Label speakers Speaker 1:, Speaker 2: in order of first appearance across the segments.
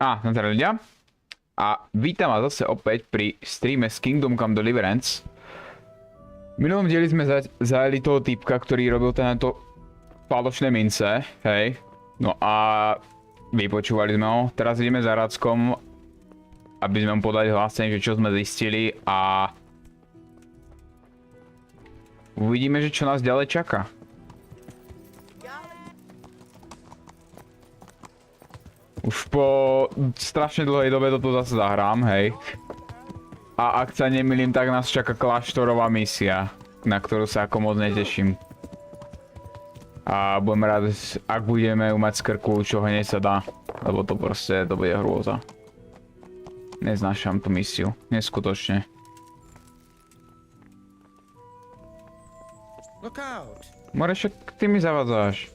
Speaker 1: Nazdar ľudia. A vítam vás zase opäť pri streame z Kingdom Come Deliverance. V minulom dieli sme zajali toho typka, ktorý robil tento falošné mince, hej. No a vypočúvali sme ho. Teraz ideme za Rackom, aby sme mu podali hlásenie, že čo sme zistili a uvidíme, že čo nás ďalej čaká. Už po strašne dlhej dobe toto zase zahrám, hej. A ak sa nemýlim, tak nás čaká kláštorová misia, na ktorú sa ako moc neteším. A budem rád, ak budeme ju mať z krku, čo hneď sa dá, lebo to proste, to bude hrôza. Neznášam tú misiu, neskutočne. More, však ty mi zavadzáš.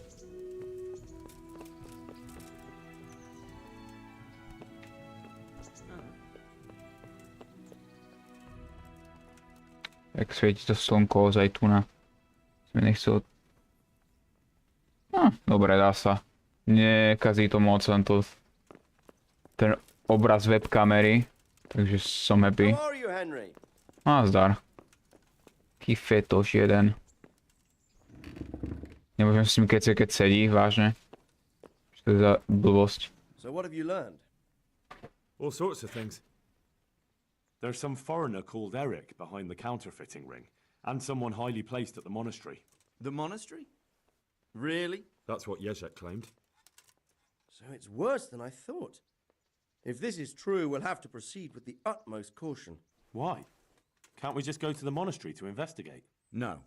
Speaker 1: Jak svieti to slnko ozaj tu na. Sme nechcel... Dobre, dá sa. Nekazí to moc, len to... ten obraz webkamery. Takže som happy. Nazdar. Taký fetoš jeden. Nemôžem s ním keď sedí, vážne. Čo to je za blbosť?
Speaker 2: So what have you learned?
Speaker 3: All sorts of things. There's some foreigner called Eric behind the counterfeiting ring, and someone highly placed at the monastery.
Speaker 2: The monastery? Really?
Speaker 3: That's what Yezhek claimed.
Speaker 2: So it's worse than I thought. If this is true, we'll have to proceed with the utmost caution.
Speaker 3: Why? Can't we just go to the monastery to investigate?
Speaker 2: No.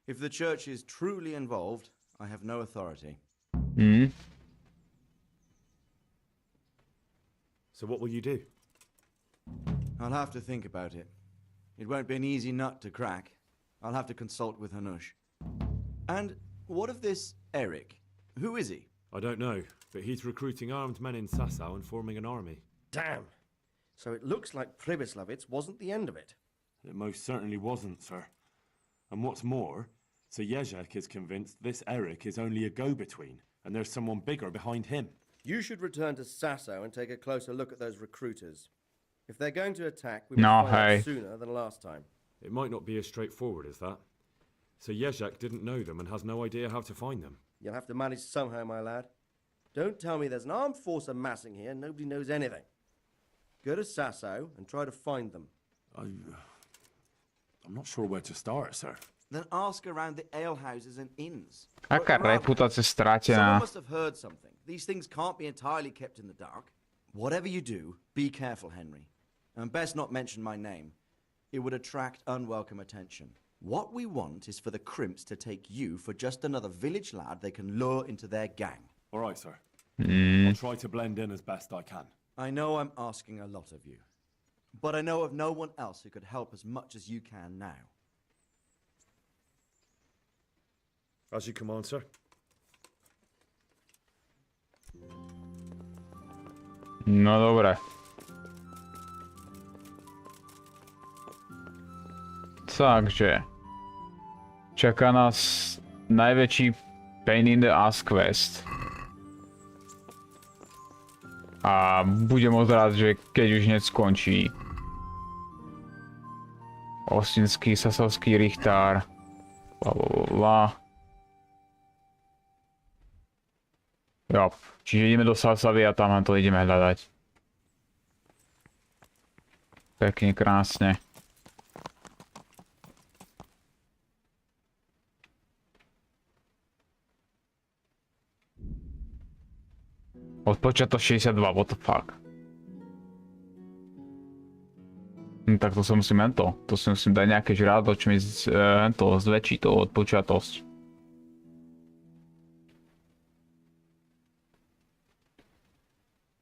Speaker 2: If the church is truly involved, I have no authority.
Speaker 3: So what will you do?
Speaker 2: I'll have to think about it. It won't be an easy nut to crack. I'll have to consult with Hanush. And what of this Eric? Who is he?
Speaker 3: I don't know, but he's recruiting armed men in Sasau and forming an army.
Speaker 2: Damn. So it looks like Pribyslavitz wasn't the end of it.
Speaker 3: It most certainly wasn't, sir. And what's more, Sir Yezhek is convinced this Eric is only a go-between, and there's someone bigger behind him.
Speaker 2: You should return to Sasau and take a closer look at those recruiters. If they're going to attack, we must find out sooner than last time.
Speaker 3: It might not be as straightforward as that. So Yezhek didn't know them and has no idea how to find them.
Speaker 2: You'll have to manage somehow, my lad. Don't tell me there's an armed force amassing here and nobody knows anything. Go to Sasau and try to find them.
Speaker 3: I'm not sure where to start, sir.
Speaker 2: Then ask around the alehouses and inns.
Speaker 1: Aká reputácia
Speaker 2: Someone
Speaker 1: stratená.
Speaker 2: must have heard something. These things can't be entirely kept in the dark. Whatever you do, be careful, Henry. And best not mention my name. It would attract unwelcome attention. What we want is for the crimps to take you for just another village lad they can lure into their gang.
Speaker 3: All right, sir. I'll try to blend in as best I can.
Speaker 2: I know I'm asking a lot of you, but I know of no one else who could help as much as you can now.
Speaker 3: As you command, sir.
Speaker 1: No dobre. Takže čaká nás najväčší pain in the ass quest. A budem moc rád, že keď už hneď skončí. Ostinský, sasovský richtár. Blablabla. Jo, čiže ideme do Sasavy a tam to ideme hľadať. Pekne, krásne. Odpočato 62, what the fuck. Tak to sa musím to si musím dať nejaké žrádlo, čo mi zväčší to odpočatosť.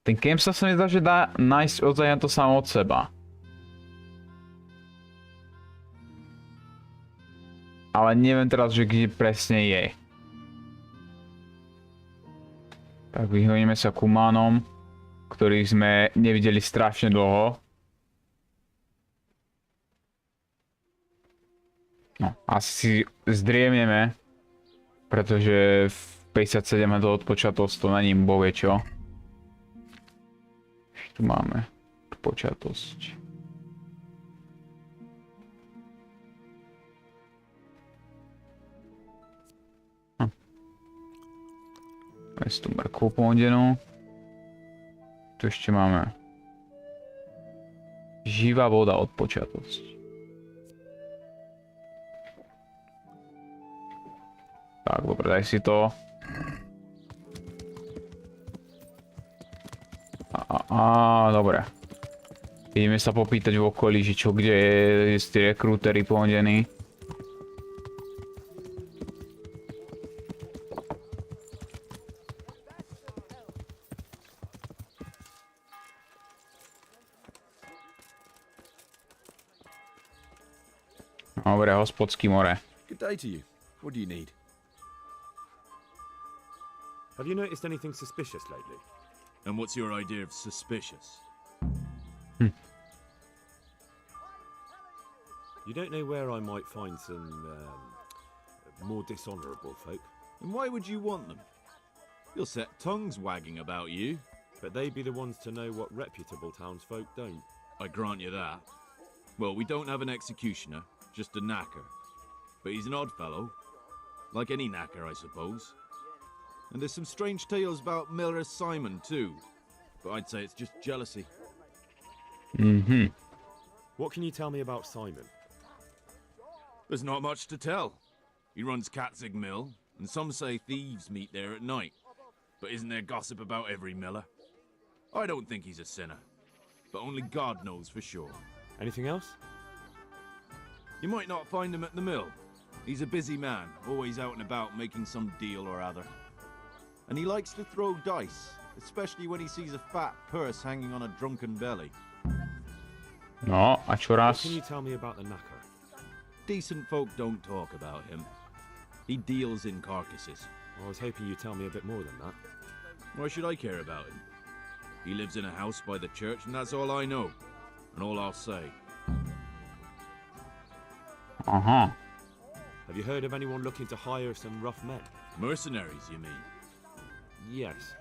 Speaker 1: Ten camp sa mi zdá, že dá nájsť ozaj to samo od seba. Ale neviem teraz, že kde presne je. Tak vyhodíme sa k humánom, ktorých sme nevideli strašne dlho. No, asi zdriemneme, pretože v 57 to odpočatosť to na ním bovie čo. tu máme? Počatosť. Máme tu mrkvu pohodenú. Tu ešte máme živá voda od počatosť. Tak, dobre, daj si to. Dobre. Ideme sa popýtať v okolí, že čo, kde je tí rekrúteri pohodení. Dobre, hospodský more.
Speaker 4: Good day to you. What do you need? Have you noticed anything suspicious lately?
Speaker 5: And what's your idea of suspicious?
Speaker 4: You don't know where I might find some more dishonourable folk,
Speaker 5: And why would you want them? You'll set tongues wagging about you.
Speaker 4: but they'd be the ones to know what reputable townsfolk don't.
Speaker 5: I grant you that. Well, we don't have an executioner, just a knacker. But he's an odd fellow. Like any knacker, I suppose. And there's some strange tales about Miller Simon, too. But I'd say it's just jealousy.
Speaker 4: What can you tell me about Simon?
Speaker 5: There's not much to tell. He runs Katzig Mill, and some say thieves meet there at night. But isn't there gossip about every miller? I don't think he's a sinner. But only God knows for sure.
Speaker 4: Anything else?
Speaker 5: You might not find him at the mill. He's a busy man, always out and about making some deal or other. And he likes to throw dice, especially when he sees a fat purse hanging on a drunken belly.
Speaker 1: No, a čo
Speaker 4: What
Speaker 1: raz?
Speaker 4: can you tell me about the knacker?
Speaker 5: Decent folk don't talk about him. He deals in carcasses.
Speaker 4: I was hoping you'd tell me a bit more than that.
Speaker 5: Why should I care about him? He lives in a house by the church, and that's all I know. And all I'll say.
Speaker 1: Aha.
Speaker 4: Have you heard of anyone looking to hire some rough men?
Speaker 5: Mercenaries, you mean?
Speaker 4: Yes.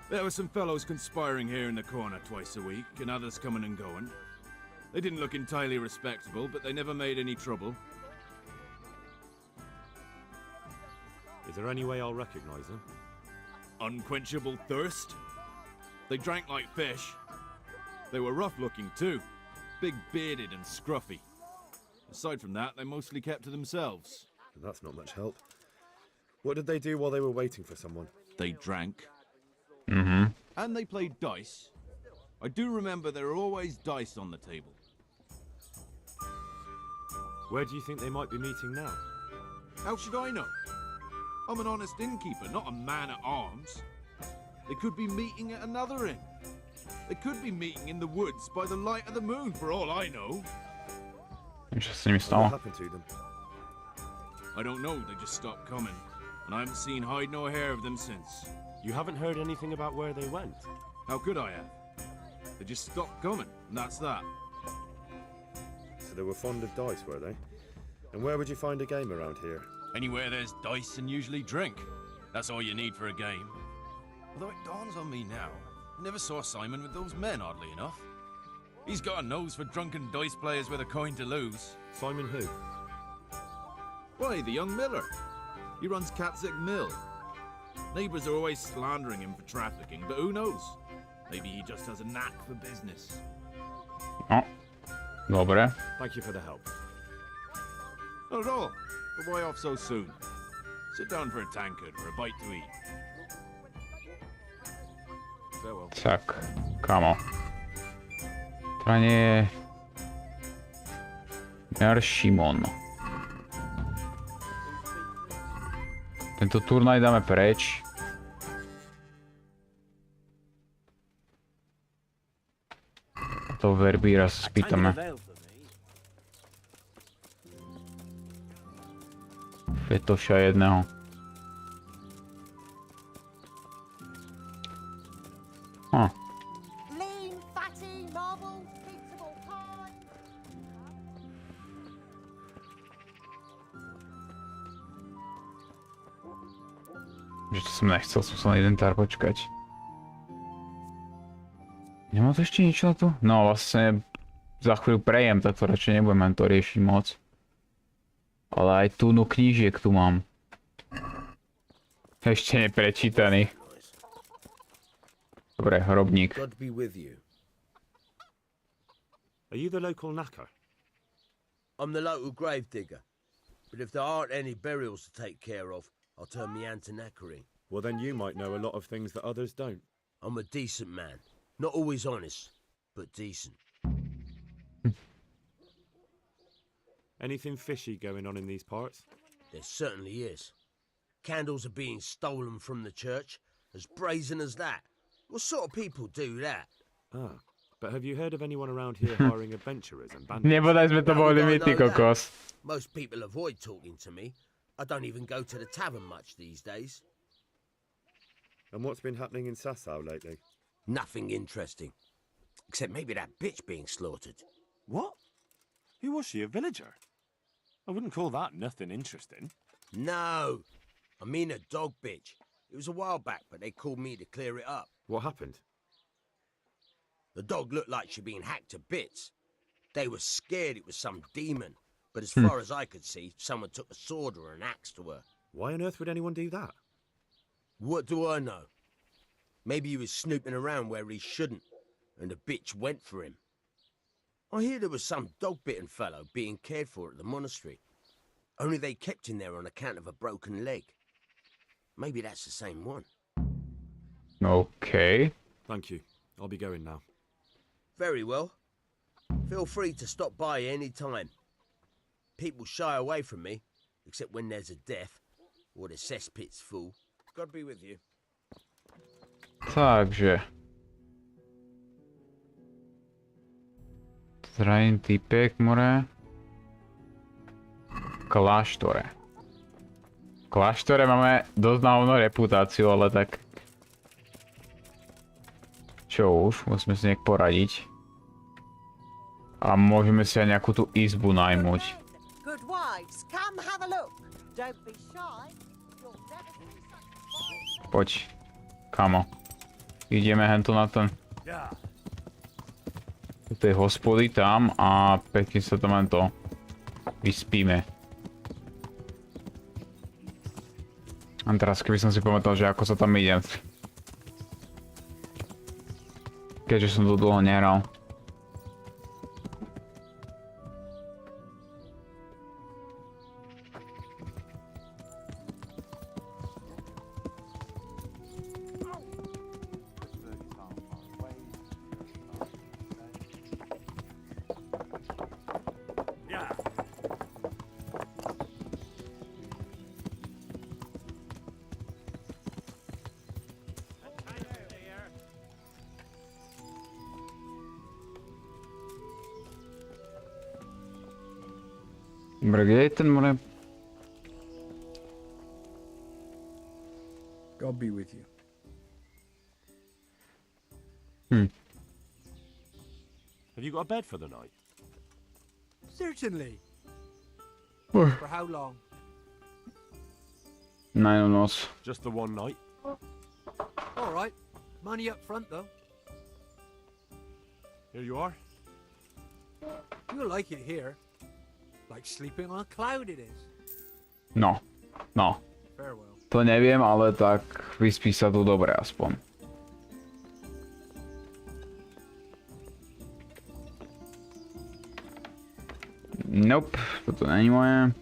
Speaker 5: There were some fellows conspiring here in the corner twice a week, and others coming and going. They didn't look entirely respectable, but they never made any trouble.
Speaker 4: Is there any way I'll recognize them?
Speaker 5: Unquenchable thirst. They drank like fish. They were rough-looking too, big-bearded and scruffy. Aside from that, they mostly kept to themselves.
Speaker 4: That's not much help. What did they do while they were waiting for someone?
Speaker 5: They drank.
Speaker 1: Mhm.
Speaker 5: And they played dice. I do remember there were always dice on the table.
Speaker 4: Where do you think they might be meeting now?
Speaker 5: How should I know? I'm an honest innkeeper, not a man-at-arms. They could be meeting at another inn. They could be meeting in the woods by the light of the moon, for all I know.
Speaker 1: Čo sa s nimi
Speaker 4: What
Speaker 1: stalo?
Speaker 4: happened to them?
Speaker 5: I don't know, they just stopped coming. And I haven't seen hide nor hair of them since.
Speaker 4: You haven't heard anything about where they went?
Speaker 5: How could I have? They just stopped coming, and that's that.
Speaker 4: So they were fond of dice, were they? And where would you find a game around here?
Speaker 5: Anywhere there's dice and usually drink. That's all you need for a game. Although it dawns on me now, I never saw Simon with those men, oddly enough. He's got a nose for drunken dice players with a coin to lose.
Speaker 4: Simon who?
Speaker 5: Why, the young miller. He runs Katzig Mill. Neighbours are always slandering him for trafficking, but who knows? Maybe he just has a knack for business.
Speaker 1: No. Dobre.
Speaker 4: Thank you for the help.
Speaker 5: Not at all. But why off so soon? Sit down for a tankard or a bite to eat. Farewell.
Speaker 1: Tak, kamo. To nie je... Jar Šimon. Tento turnaj dáme preč. To verbíra sa spýtame. Fetoša jedného.
Speaker 6: Lean, fatty, marble, pizza pie.
Speaker 1: Že to som nechcel, som sa na jeden tár počkať. Nemá to ešte niečo na tu? No vlastne za chvíľu prejem, tak to radšej nebudem to riešiť moc. Ale aj túnu knížiek tu mám. Ešte neprečítaný. Dobre, hrobník.
Speaker 7: God be with you.
Speaker 4: Are you the local knacker?
Speaker 7: I'm the local grave digger. But if there aren't any burials to take care of, I'll turn me hand to knackering.
Speaker 4: Well, then you might know a lot of things that others don't.
Speaker 7: I'm a decent man. Not always honest, but decent.
Speaker 4: Anything fishy going on in these parts?
Speaker 7: There certainly is. Candles are being stolen from the church, as brazen as that. What sort of people do that?
Speaker 4: Ah, but have you heard of anyone around here hiring adventurers and bandits?
Speaker 1: Nebodaj sme to
Speaker 7: How
Speaker 1: boli
Speaker 7: would I
Speaker 1: my, ty
Speaker 7: know that?
Speaker 1: kokos.
Speaker 7: Most people avoid talking to me. I don't even go to the tavern much these days.
Speaker 4: And what's been happening in Sasau lately?
Speaker 7: Nothing interesting. Except maybe that bitch being slaughtered.
Speaker 3: What? Who was she, a villager? I wouldn't call that nothing interesting.
Speaker 7: No, I mean a dog bitch. It was a while back, but they called me to clear it up.
Speaker 4: What happened?
Speaker 7: The dog looked like she'd been hacked to bits. They were scared it was some demon, but as far as I could see, someone took a sword or an axe to her.
Speaker 4: Why on earth would anyone do that?
Speaker 7: What do I know? Maybe he was snooping around where he shouldn't, and the bitch went for him. I hear there was some dog-bitten fellow being cared for at the monastery. Only they kept him there on account of a broken leg. Maybe that's the same one.
Speaker 1: OK.
Speaker 4: Thank you. I'll be going now.
Speaker 7: Very well. Feel free to stop by any time. People shy away from me, except when there's a death, or the cesspit's full. God be with you.
Speaker 1: Takže. Zranený typek, more. Kláštore. V kláštore máme dosť náhodnú reputáciu, ale tak... Čo už, musíme si nejak poradiť. A môžeme si aj nejakú tú izbu najmuť.
Speaker 6: Good wives, come have a look. Don't be shy. You'll never see such a
Speaker 1: Poď, kamo. Ideme hento na ten. Do tej hospody tam a pekne sa tam len to vyspíme. A teraz keby som si pamätal, že ako sa tam ide. Keďže som to dlho nehral. Dobre, kde je ten more?
Speaker 8: God be with you.
Speaker 3: Have you got a bed for the night?
Speaker 8: Certainly.
Speaker 1: Ugh.
Speaker 8: For how long?
Speaker 1: Na jednu noc.
Speaker 3: Just the one night?
Speaker 8: All right. Money up front, though.
Speaker 3: Here you are.
Speaker 8: You'll like it here. Like sleeping on a cloud it is.
Speaker 1: No, no.
Speaker 8: Farewell.
Speaker 1: To neviem, ale tak vyspí sa tu dobre aspoň. Nope, toto není moje.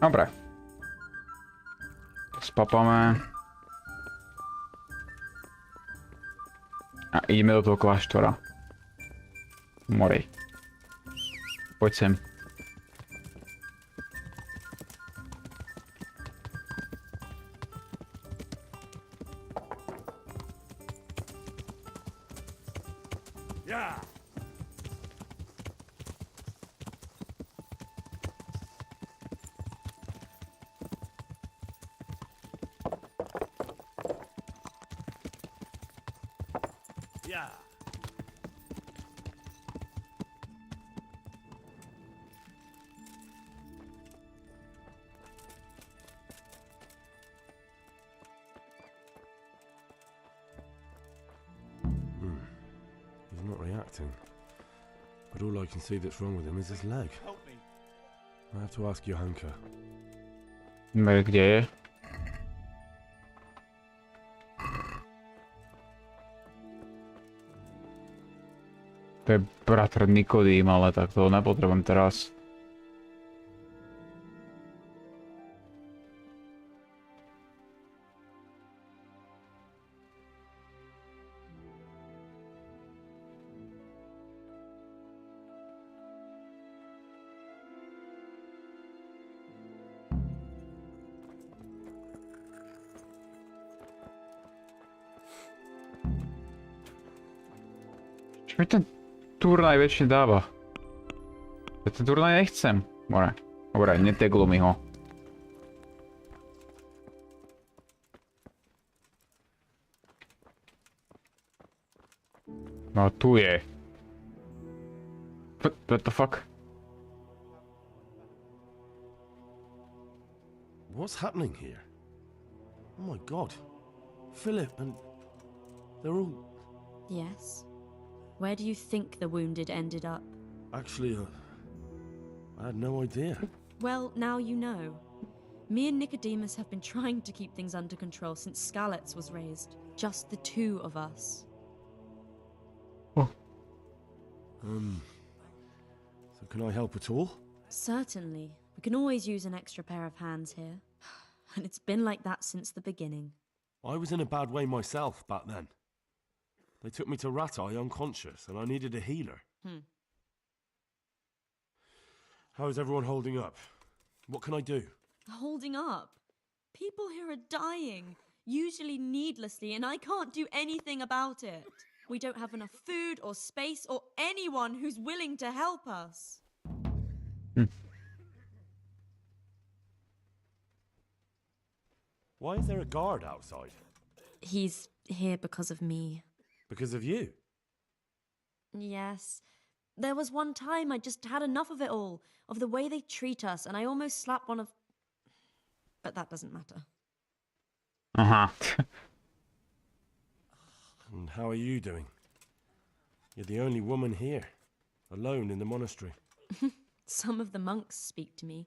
Speaker 1: Dobre. Spapame. ideme do toho kláštora. Morej. Poď sem.
Speaker 3: Yeah! Yeah! He's not reacting. But all I can see that's wrong with him is his leg.
Speaker 5: Help me.
Speaker 3: I have to ask Johanka.
Speaker 1: Kde je? To je bratr Nikodým, ale tak to nepotrebujem teraz. Čo mi ten turnaj väčšine dáva? Ja ten turnaj nechcem. Dobre, neteglu mi ho. No tu je. What the fuck?
Speaker 3: What's happening here? Oh my god. Philip and... they're all...
Speaker 9: Yes. Where do you think the wounded ended up?
Speaker 3: Actually, I had no idea.
Speaker 9: Well, now you know. Me and Nicodemus have been trying to keep things under control since Skalitz was raised. Just the two of us.
Speaker 3: So can I help at all?
Speaker 9: Certainly. We can always use an extra pair of hands here. And it's been like that since the beginning.
Speaker 3: I was in a bad way myself back then. They took me to Racka unconscious, and I needed a healer. How is everyone holding up? What can I do?
Speaker 9: Holding up? People here are dying, usually needlessly, and I can't do anything about it. We don't have enough food or space or anyone who's willing to help us.
Speaker 3: Why is there a guard outside?
Speaker 9: He's here because of me.
Speaker 3: Because of you?
Speaker 9: Yes. There was one time I just had enough of it all, of the way they treat us, and I almost slapped one of... But that doesn't matter.
Speaker 1: Aha.
Speaker 3: And how are you doing? You're the only woman here, alone in the monastery.
Speaker 9: Some of the monks speak to me,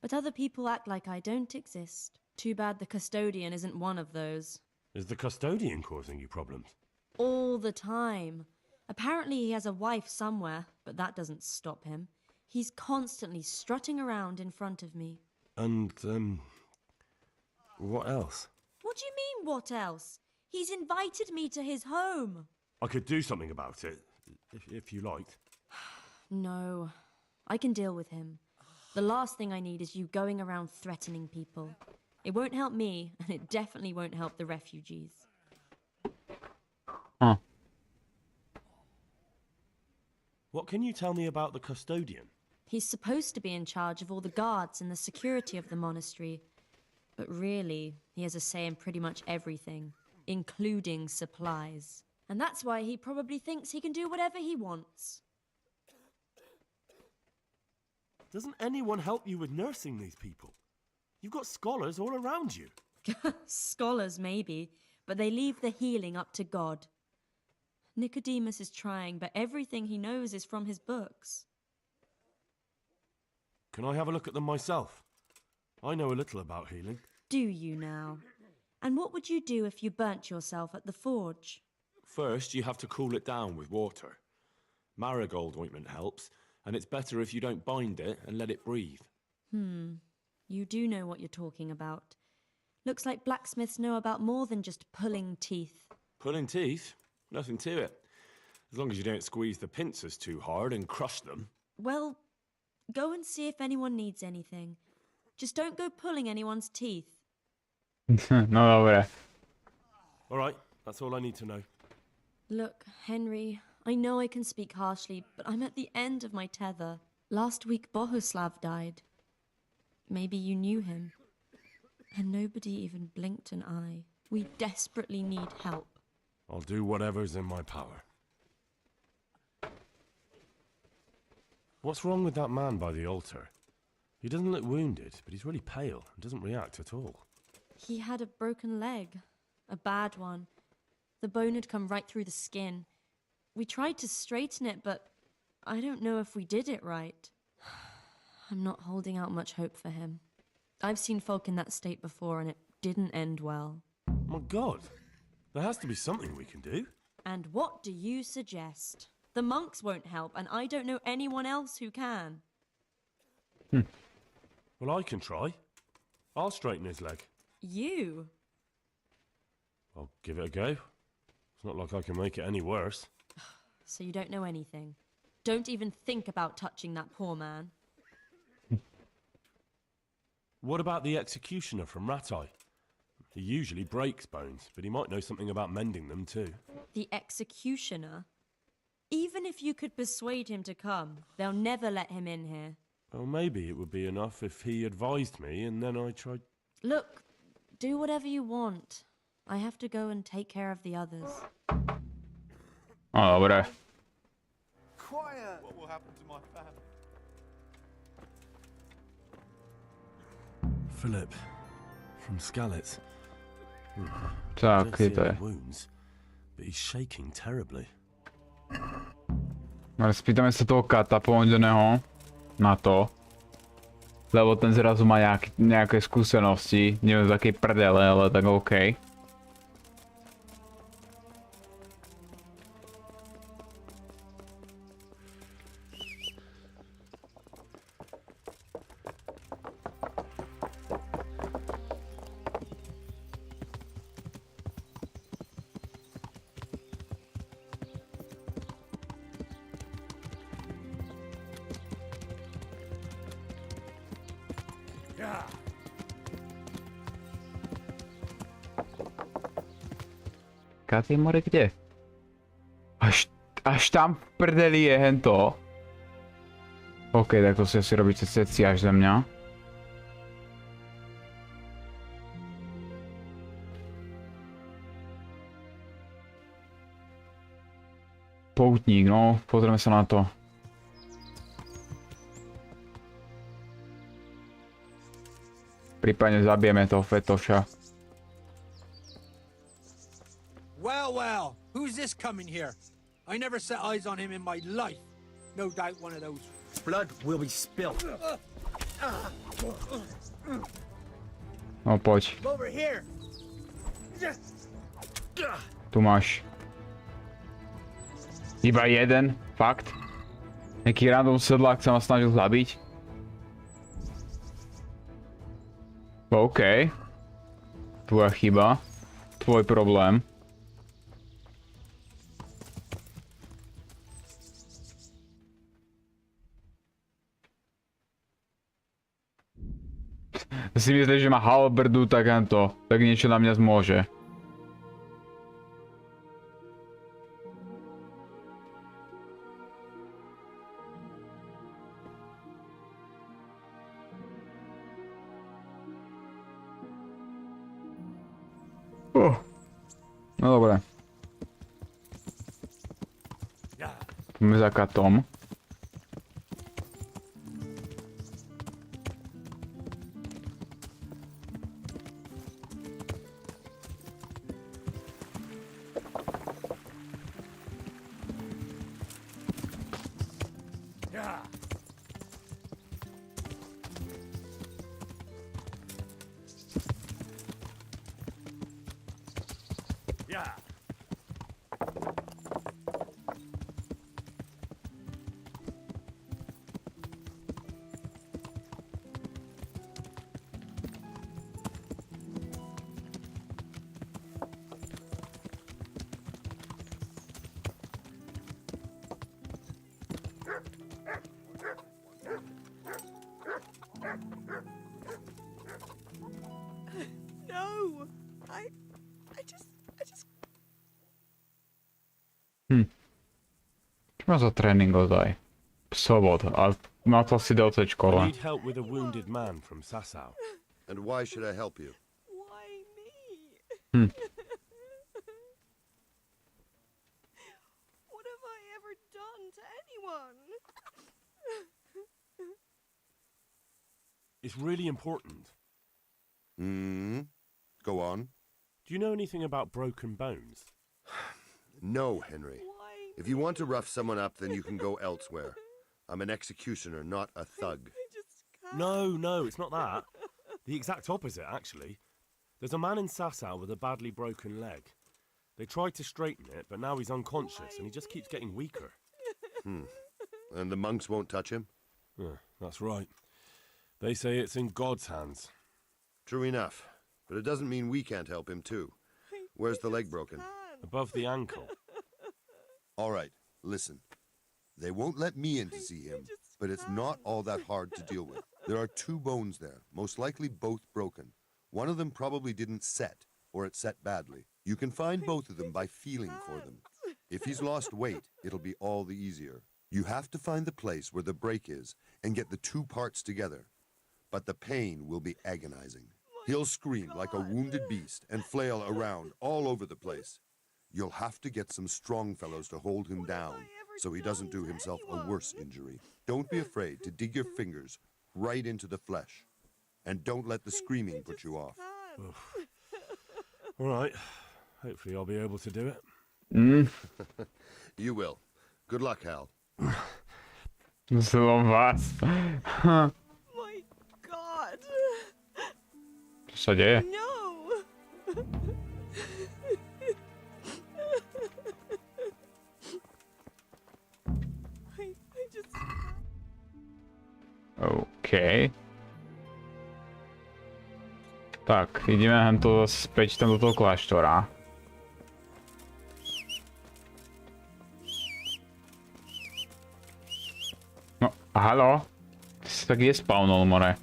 Speaker 9: but other people act like I don't exist. Too bad the custodian isn't one of those.
Speaker 3: Is the custodian causing you problems?
Speaker 9: All the time. Apparently he has a wife somewhere, but that doesn't stop him. He's constantly strutting around in front of me.
Speaker 3: And, what else?
Speaker 9: What do you mean, what else? He's invited me to his home.
Speaker 3: I could do something about it, if you liked.
Speaker 9: No, I can deal with him. The last thing I need is you going around threatening people. It won't help me, and it definitely won't help the refugees.
Speaker 1: Huh.
Speaker 3: What can you tell me about the custodian?
Speaker 9: He's supposed to be in charge of all the guards and the security of the monastery. But really, he has a say in pretty much everything, including supplies. And that's why he probably thinks he can do whatever he wants.
Speaker 3: Doesn't anyone help you with nursing these people? You've got scholars all around you.
Speaker 9: Scholars, maybe, but they leave the healing up to God. Nicodemus is trying, but everything he knows is from his books.
Speaker 3: Can I have a look at them myself? I know a little about healing.
Speaker 9: Do you now? And what would you do if you burnt yourself at the forge?
Speaker 3: First, you have to cool it down with water. Marigold ointment helps, and it's better if you don't bind it and let it breathe.
Speaker 9: You do know what you're talking about. Looks like blacksmiths know about more than just pulling teeth.
Speaker 3: Pulling teeth? Nothing to it. As long as you don't squeeze the pincers too hard and crush them.
Speaker 9: Well, go and see if anyone needs anything. Just don't go pulling anyone's teeth.
Speaker 1: No dobre.
Speaker 3: All right, that's all I need to know.
Speaker 9: Look, Henry, I know I can speak harshly, but I'm at the end of my tether. Last week, Bohuslav died. Maybe you knew him. And nobody even blinked an eye. We desperately need help.
Speaker 3: I'll do whatever's in my power. What's wrong with that man by the altar? He doesn't look wounded, but he's really pale and doesn't react at all.
Speaker 9: He had a broken leg. A bad one. The bone had come right through the skin. We tried to straighten it, but I don't know if we did it right. I'm not holding out much hope for him. I've seen folk in that state before, and it didn't end well.
Speaker 3: My God, there has to be something we can do.
Speaker 9: And what do you suggest? The monks won't help, and I don't know anyone else who can.
Speaker 3: Well, I can try. I'll straighten his leg.
Speaker 9: You?
Speaker 3: I'll give it a go. It's not like I can make it any worse.
Speaker 9: So you don't know anything. Don't even think about touching that poor man.
Speaker 3: What about the executioner from Ratai? He usually breaks bones, but he might know something about mending them too.
Speaker 9: The executioner? Even if you could persuade him to come, they'll never let him in here.
Speaker 3: Well, maybe it would be enough if he advised me and then I tried...
Speaker 9: Look, do whatever you want. I have to go and take care of the others.
Speaker 1: O, dobre.
Speaker 10: Quiet! What will happen to my family?
Speaker 3: Philip, from Skalitz.
Speaker 1: Tak,
Speaker 3: See
Speaker 1: je to je.
Speaker 3: any wounds, but he's shaking terribly.
Speaker 1: Ale spýtame sa toho kata pohodeného na to. Lebo ten zrazu má nejaké skúsenosti. Neviem z akej prdele, ale tak okej. Katy more kde? Až tam v prdeli je hento. OK, tak to si asi robíte ceci až ze mňa. Poutník, no, pozrieme sa na to. Prípadne zabijeme toho fetoša.
Speaker 8: Well, who's this coming here? I never set eyes on him in my life. No doubt one of those.
Speaker 10: Blood will be spilled.
Speaker 1: No poď,
Speaker 10: Over here!
Speaker 1: tu máš. Iba jeden? Fakt? Nejaký random sedlák sa ma snažil zabiť? OK. Tvoja chyba. Tvoj problém. Si myslíš, že má halberdu, tak niečo na mňa zmôže. No dobre. Poďme za katom. Čo má za tréning ozaj? Sobot, a na to si DLC
Speaker 4: I
Speaker 1: škole.
Speaker 4: need help with a wounded man from Sasau.
Speaker 10: And why should I help you?
Speaker 6: Why me?
Speaker 1: Hmm.
Speaker 6: What have I ever done to anyone?
Speaker 4: It's really important.
Speaker 10: Go on.
Speaker 4: Do you know anything about broken bones?
Speaker 10: No, Henry. If you want to rough someone up, then you can go elsewhere. I'm an executioner, not a thug.
Speaker 4: No, it's not that. The exact opposite, actually. There's a man in Sasau with a badly broken leg. They tried to straighten it, but now he's unconscious and he just keeps getting weaker.
Speaker 10: And the monks won't touch him?
Speaker 4: Yeah, that's right. They say it's in God's hands.
Speaker 10: True enough. But it doesn't mean we can't help him, too. Where's the leg broken?
Speaker 4: Above the ankle.
Speaker 10: All right, listen. They won't let me in to see him, but it's not all that hard to deal with. There are 2 bones there, most likely both broken. One of them probably didn't set, or it set badly. You can find both of them by feeling for them. If he's lost weight, it'll be all the easier. You have to find the place where the break is and get the 2 parts together. But the pain will be agonizing. He'll scream like a wounded beast and flail around all over the place. You'll have to get some strong fellows to hold him down so he doesn't do himself a worse injury. Don't be afraid to dig your fingers right into the flesh. And don't let the screaming put you off.
Speaker 4: All right. Hopefully I'll be able to do it.
Speaker 10: You will. Good luck, Hal.
Speaker 1: Zlom vás.
Speaker 6: My God.
Speaker 1: Čo sa deje?
Speaker 6: No. I just...
Speaker 1: OK. Tak, ideme hento späť tam do toho kláštora. No, halo? Ty si tak kde spawnol, more?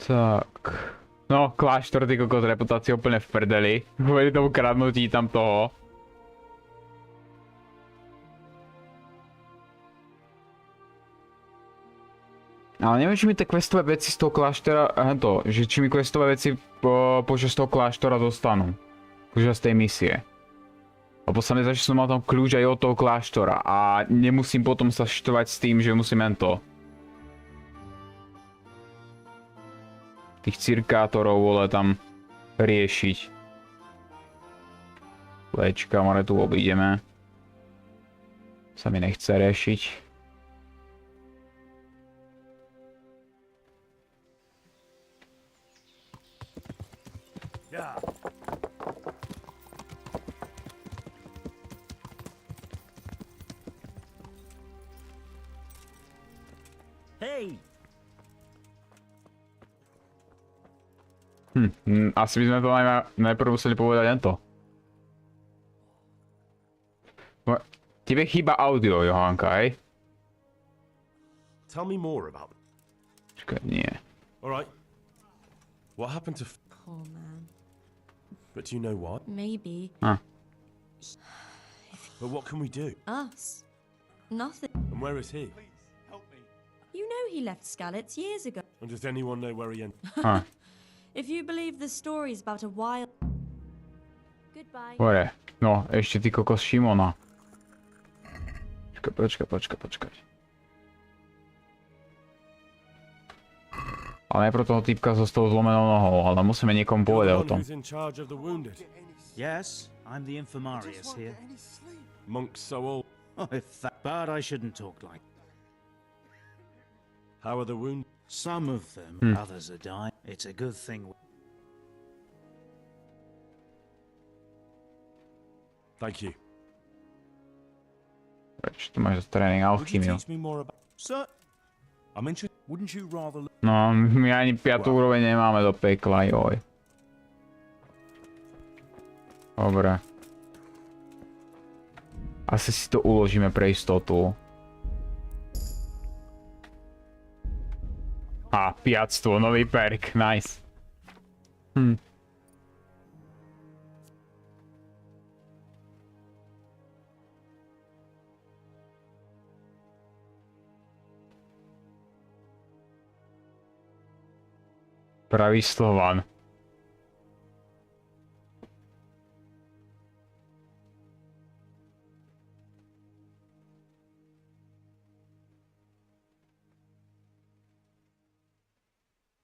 Speaker 1: Tak... No, kláštor, ty kokos, reputácia úplne v prdeli. Kvôli tomu kradnutí tam toho. Ale neviem, či mi tie questové veci z toho kláštora, že či mi questové veci počas toho kláštora dostanú. Počas tej misie. Lebo sa mi zdá, že som mal tam kľúč aj od toho kláštora a nemusím potom sa štvať s tým, že musím to. Tých cirkátorov, vole, tam riešiť. Lečka, more tu obídeme. Sa mi nechce riešiť.
Speaker 11: Hej!
Speaker 1: Asi by sme to najprv museli povedať to. Tebe chýba audio, Johanka, hej?
Speaker 4: Tell me more about it.
Speaker 1: Čakaj, nie.
Speaker 4: All right. What happened to...
Speaker 9: Poor man.
Speaker 4: But do you know what?
Speaker 9: Maybe.
Speaker 1: Ah.
Speaker 4: But what can we do?
Speaker 9: Us. Nothing.
Speaker 4: And where is he?
Speaker 9: You know he left Skalitz years ago.
Speaker 4: And does anyone know where he ended?
Speaker 1: Ah.
Speaker 9: If you believe the stories about a wild... Goodbye.
Speaker 1: Hore. No, ešte ty kokos Šimona. Počkaj. Ale najprv toho týpka so s tou zlomenou nohou, ale musíme niekomu povedať o tom.
Speaker 11: Yes, I'm the infirmarius here.
Speaker 4: Monks so old.
Speaker 11: Oh, if that bad, I shouldn't talk like.
Speaker 4: How are the wounded?
Speaker 11: Some of them, others are dying. It's a good thing.
Speaker 4: Thank you.
Speaker 1: Čo tu máš za tréning alchýmiu?
Speaker 11: Sir, I'm interested. Wouldn't you rather?
Speaker 1: No, my ani 5. úroveň nemáme do pekla, joj. Dobre. Asi si to uložíme pre istotu. A, 5. Piatstvo, nový perk, nice. Pravý Slovan.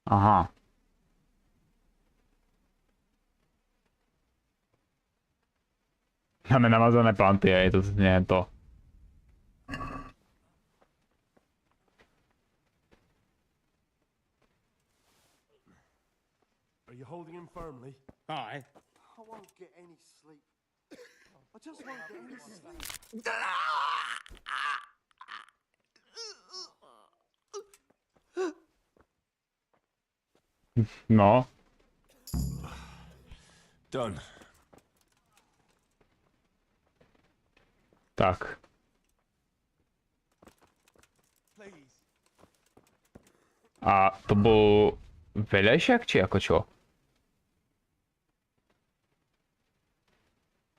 Speaker 1: Aha. Máme namazané panty, aj to nie je to.
Speaker 4: Are you holding him firmly?
Speaker 11: Aye.
Speaker 7: I won't get any sleep. I just won't get any sleep.
Speaker 1: No.
Speaker 4: Done.
Speaker 1: Tak. A to bol Velešak, či ako čo?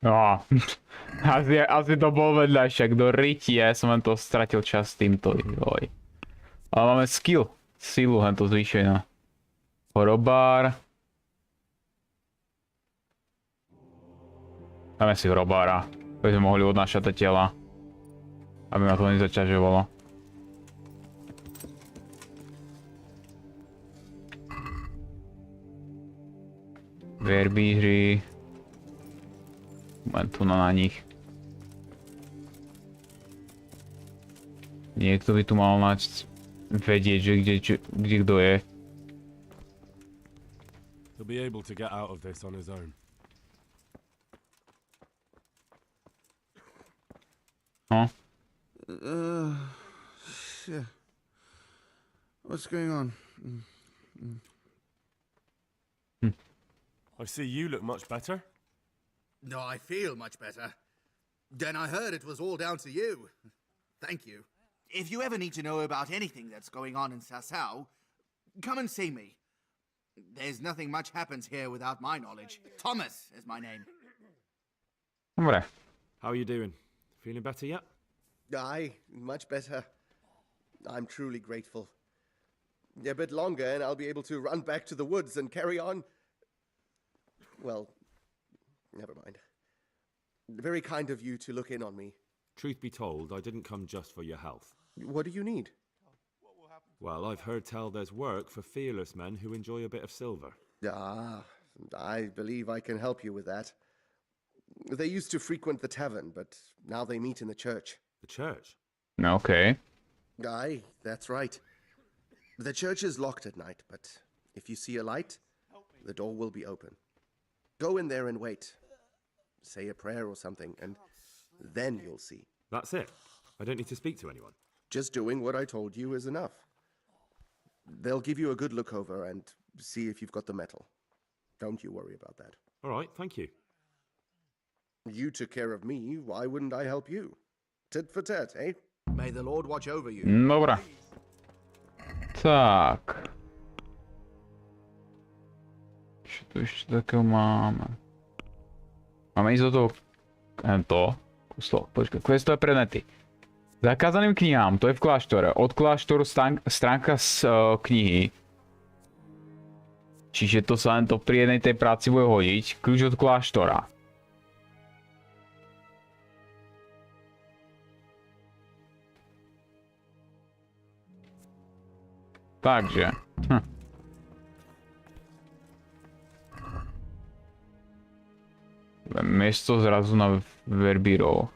Speaker 1: No, asi to bol vedľajšak do ryti, ja som len to stratil čas s týmto, joj. Ale máme skill, silu len to zvýšená. Hrobár. Dáme si hrobára, aby sme mohli odnášať tie tela. Aby ma to nezaťažovalo. Verbíři. Len tu na nich. Niekto by tu mal vedieť, že kde kto je.
Speaker 4: He'll be able to get out of this on his own.
Speaker 1: Huh?
Speaker 12: Yeah. What's going on?
Speaker 4: I see you look much better.
Speaker 11: No, I feel much better. Then I heard it was all down to you. Thank you. If you ever need to know about anything that's going on in Sasau, come and see me. There's nothing much happens here without my knowledge. Thomas is my name.
Speaker 1: Dobre.
Speaker 4: How are you doing? Feeling better yet?
Speaker 13: Aye, much better. I'm truly grateful. A bit longer and I'll be able to run back to the woods and carry on. Well, never mind. Very kind of you to look in on me.
Speaker 4: Truth be told, I didn't come just for your health.
Speaker 13: What do you need?
Speaker 4: Well, I've heard tell there's work for fearless men who enjoy a bit of silver.
Speaker 13: Ah, I believe I can help you with that. They used to frequent the tavern, but now they meet in the church.
Speaker 4: The church?
Speaker 1: Okay.
Speaker 13: Aye, that's right. The church is locked at night, but if you see a light, the door will be open. Go in there and wait. Say a prayer or something, and then you'll see.
Speaker 4: That's it? I don't need to speak to anyone?
Speaker 13: Just doing what I told you is enough. They'll give you a good look over and see if you've got the metal. Don't you worry about that.
Speaker 4: All right, thank you.
Speaker 13: You took care of me, why wouldn't I help you? Tit for tat, eh?
Speaker 11: May the Lord watch over you.
Speaker 1: Dobra. Tak. Čo tu ešte takého máme? Máme ísť do toho... Počkaj, questové predmety. Zakázaným knihám, to je v kláštore. Od kláštoru stránka z knihy. Čiže to sa len to pri jednej tej práci bude hodiť. Kľúč od kláštora. Takže. Miesto zrazu na verbírov.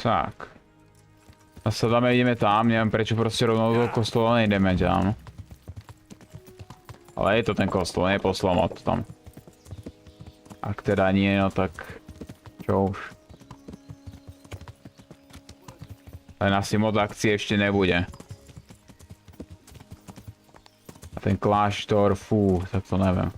Speaker 1: Tak. A sa dáme, ideme tam, neviem prečo proste rovno do kostola nejdeme tam. Ale je to ten kostol, nie poslal ma to tam. Ak teda nie, no tak... Čo už. Len asi mod akcie ešte nebude. A ten kláštor, fú, tak to neviem.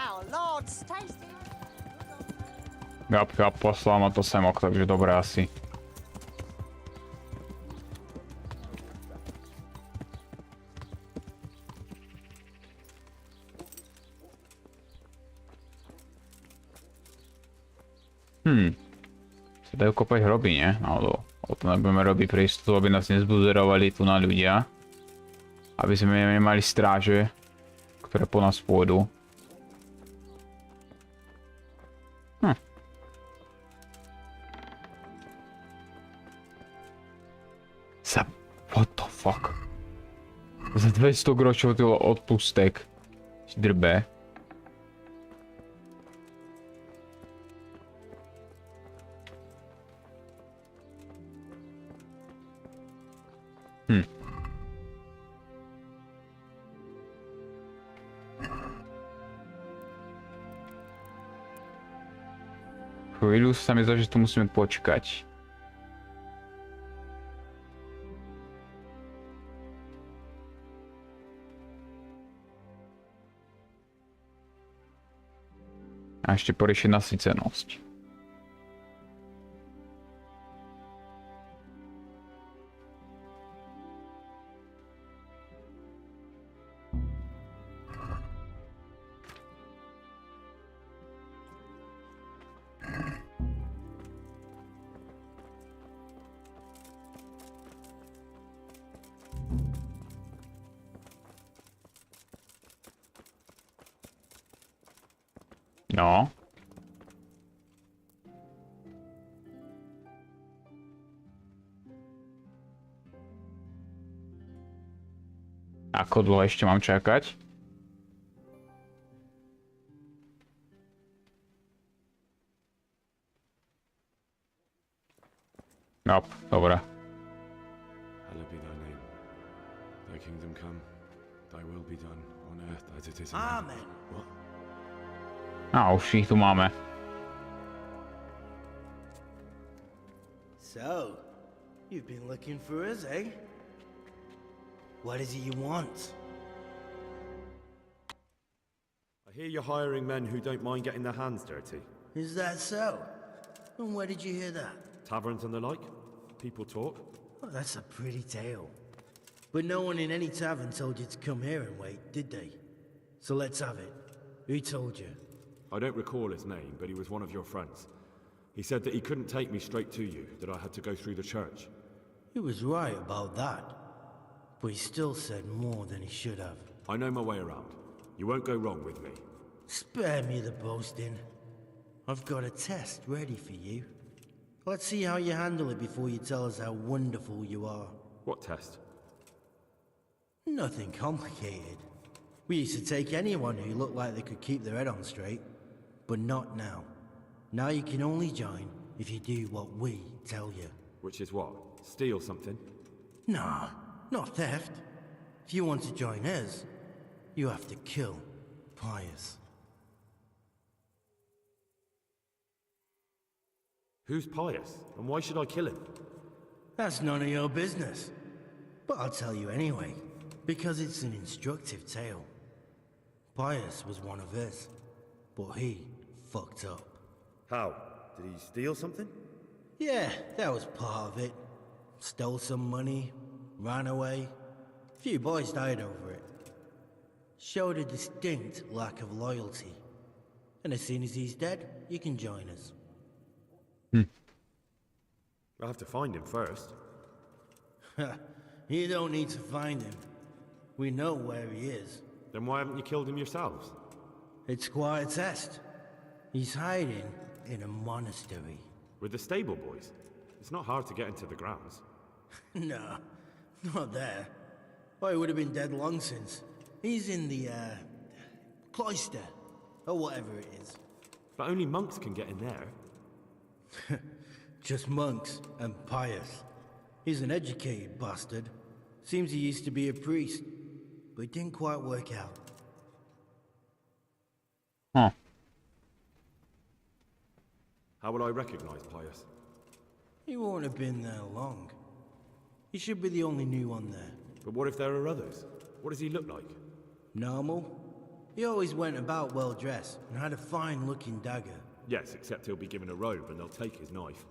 Speaker 6: Our Lord's tasty.
Speaker 1: Gabka poslal ma to semok, takže dobré asi. Sa dajú kopať hroby, nie? Náhodou. O to nebudeme robiť pre istotu, aby nás nezbuzerovali tu na ľudia. Aby sme nemali stráže, ktoré po nás pôjdu. What the fuck? Za 200 grošov to odpustek. Drbe. Chvíľu sa mi zdá, že tu musíme počkať. A ešte poriešiť nasycenosť. No. Ako dlho ešte mám čakať? Nope, dobre.
Speaker 3: Hallowed be thy name. Thy kingdom come. Thy will be done on earth as it is in heaven.
Speaker 7: Amen.
Speaker 3: What?
Speaker 1: A už ich tu máme.
Speaker 7: So, you've been looking for us, eh? What is it you want?
Speaker 4: I hear you're hiring men who don't mind getting their hands dirty.
Speaker 7: Is that so? And where did you hear that?
Speaker 4: Taverns and the like? People talk?
Speaker 7: Oh, that's a pretty tale. But no one in any tavern told you to come here and wait, did they? So let's have it. Who told you?
Speaker 4: I don't recall his name, but he was one of your friends. He said that he couldn't take me straight to you, that I had to go through the church.
Speaker 7: He was right about that. But he still said more than he should have.
Speaker 4: I know my way around. You won't go wrong with me.
Speaker 7: Spare me the boasting. I've got a test ready for you. Let's see how you handle it before you tell us how wonderful you are.
Speaker 4: What test?
Speaker 7: Nothing complicated. We used to take anyone who looked like they could keep their head on straight. But not now. Now you can only join if you do what we tell you.
Speaker 4: Which is what? Steal something?
Speaker 7: Nah, not theft. If you want to join us, you have to kill Pius.
Speaker 4: Who's Pius, and why should I kill him?
Speaker 7: That's none of your business. But I'll tell you anyway, because it's an instructive tale. Pius was one of us, but he fucked up.
Speaker 4: How? Did he steal something?
Speaker 7: Yeah, that was part of it. Stole some money, ran away. A few boys died over it. Showed a distinct lack of loyalty. And as soon as he's dead, you can join us.
Speaker 4: I'll have to find him first.
Speaker 7: You don't need to find him. We know where he is.
Speaker 4: Then why haven't you killed him yourselves?
Speaker 7: It's quite a test. He's hiding in a monastery.
Speaker 4: With the stable boys? It's not hard to get into the grounds.
Speaker 7: No, not there. Oh, he would have been dead long since. He's in the, cloister, or whatever it is.
Speaker 4: But only monks can get in there.
Speaker 7: Just monks and Pius. He's an educated bastard. Seems he used to be a priest, but it didn't quite work out.
Speaker 1: Huh.
Speaker 4: How will I recognize Pius?
Speaker 7: He won't have been there long. He should be the only new one there.
Speaker 4: But what if there are others? What does he look like?
Speaker 7: Normal.
Speaker 14: He always went about well dressed and had a fine looking dagger.
Speaker 4: Yes, except he'll be given a robe and they'll take his knife.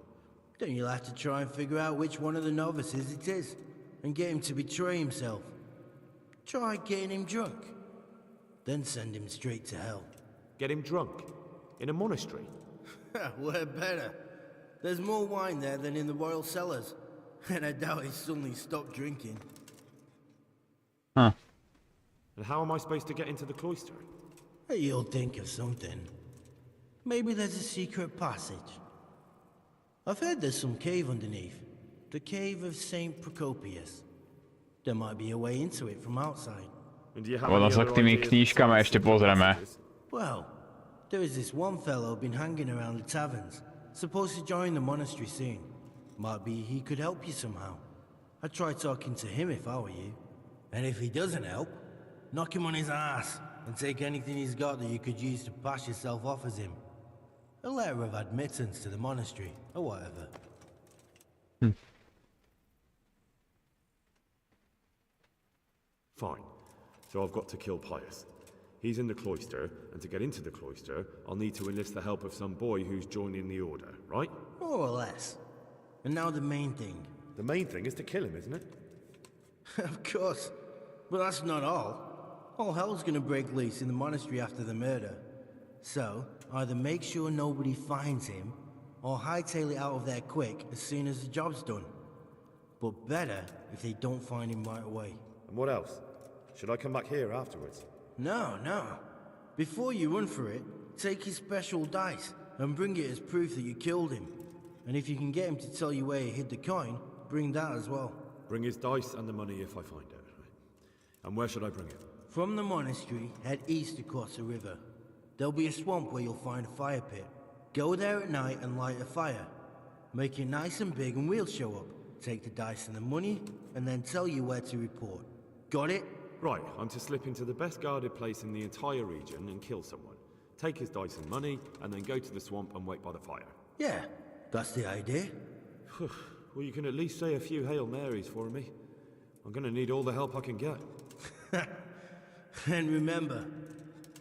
Speaker 14: Then you'll have to try and figure out which one of the novices it is and get him to betray himself. Try getting him drunk. Then send him straight to hell.
Speaker 4: Get him drunk? In a monastery?
Speaker 14: Where better? There's more wine there than in the royal cellars. And I doubt he suddenly stopped drinking.
Speaker 1: Huh.
Speaker 4: And how am I supposed to get into the cloister?
Speaker 14: You'll think of something. Maybe there's a secret passage. I've heard there's some cave underneath. The cave of St. Procopius. There might be a way into it from outside.
Speaker 1: Ono sa k tými knížkami ešte pozrieme.
Speaker 14: Well, there is this one fellow been hanging around the taverns. Supposed to join the monastery soon. Might be he could help you somehow. I'd try talking to him if I were you. And if he doesn't help, knock him on his ass and take anything he's got that you could use to pass yourself off as him. A letter of admittance to the monastery, or whatever.
Speaker 4: Fine. So I've got to kill Pius. He's in the cloister, and to get into the cloister, I'll need to enlist the help of some boy who's joining the order, right?
Speaker 14: More or less. And now the main thing.
Speaker 4: The main thing is to kill him, isn't it?
Speaker 14: Of course. But that's not all. All hell's gonna break loose in the monastery after the murder. So, either make sure nobody finds him, or hightail it out of there quick as soon as the job's done. But better if they don't find him right away.
Speaker 4: And what else? Should I come back here afterwards?
Speaker 14: No. Before you run for it, take his special dice and bring it as proof that you killed him. And if you can get him to tell you where he hid the coin, bring that as well.
Speaker 4: Bring his dice and the money if I find it. And where should I bring it?
Speaker 14: From the monastery, head east across the river. There'll be a swamp where you'll find a fire pit. Go there at night and light a fire. Make it nice and big and we'll show up. Take the dice and the money, and then tell you where to report. Got it?
Speaker 4: Right, I'm to slip into the best guarded place in the entire region and kill someone. Take his dice and money, and then go to the swamp and wait by the fire.
Speaker 14: Yeah, that's the idea.
Speaker 4: Well, you can at least say a few Hail Marys for me. I'm gonna need all the help I can get.
Speaker 14: And remember,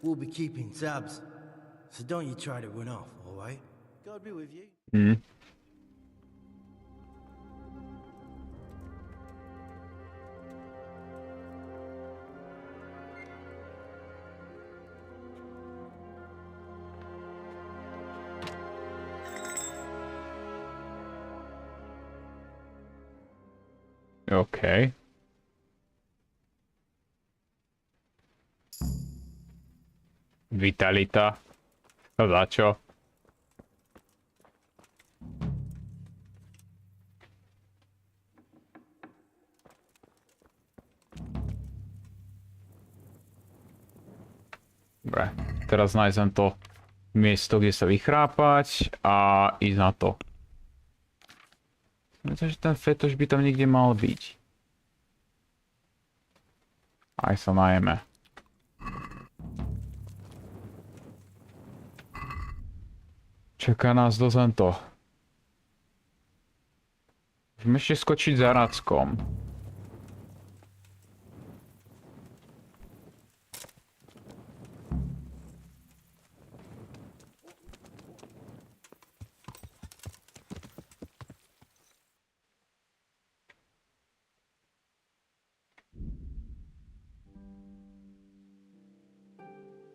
Speaker 14: we'll be keeping tabs. So don't you try to run off, alright? God be with you.
Speaker 1: OK. Vitalita. To za čo? Dobre, teraz nájdem to miesto, kde sa vychrápať a ísť na to. Myslím, že ten fetoš by tam niekde mal byť. Aj sa najeme. Čaká nás dozento. Môžeme ešte skočiť za Rackom.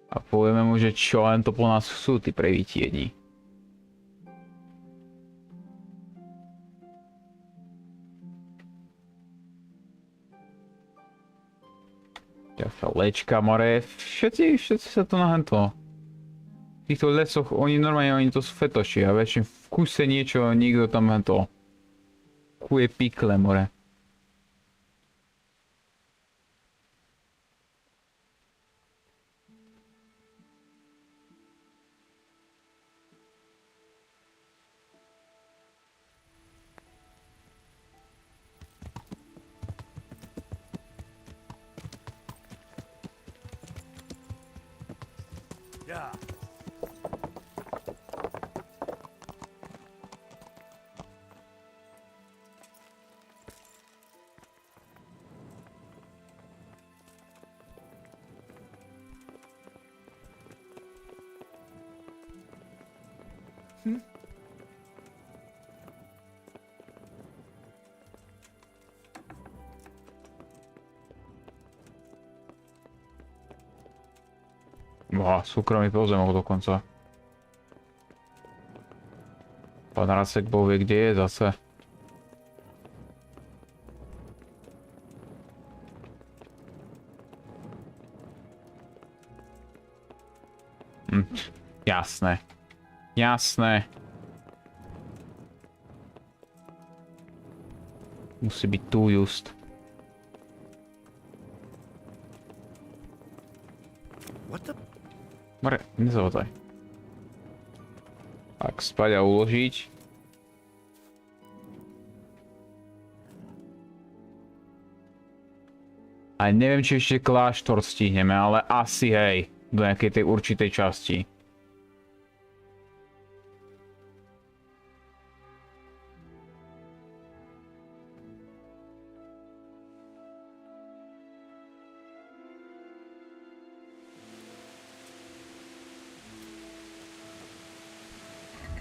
Speaker 1: A povieme mu, že čo len to po nás chcú, tí prevítieni. Ďaká lečka, more, všetci sa to nahento. V týchto lesoch, oni to sú fetoši a väčšine v kuse niečo, nikto tam hento kuje pikle, more.
Speaker 4: Yeah.
Speaker 1: Súkromný pozemok dokonca. Pán Racek bol vie, kde je zase. Jasné. Jasné. Musí byť tu just. More, nezavodzaj. Tak, spať a uložiť. A neviem, či ešte kláštor stihneme, ale asi hej. Do nejakej tej určitej časti.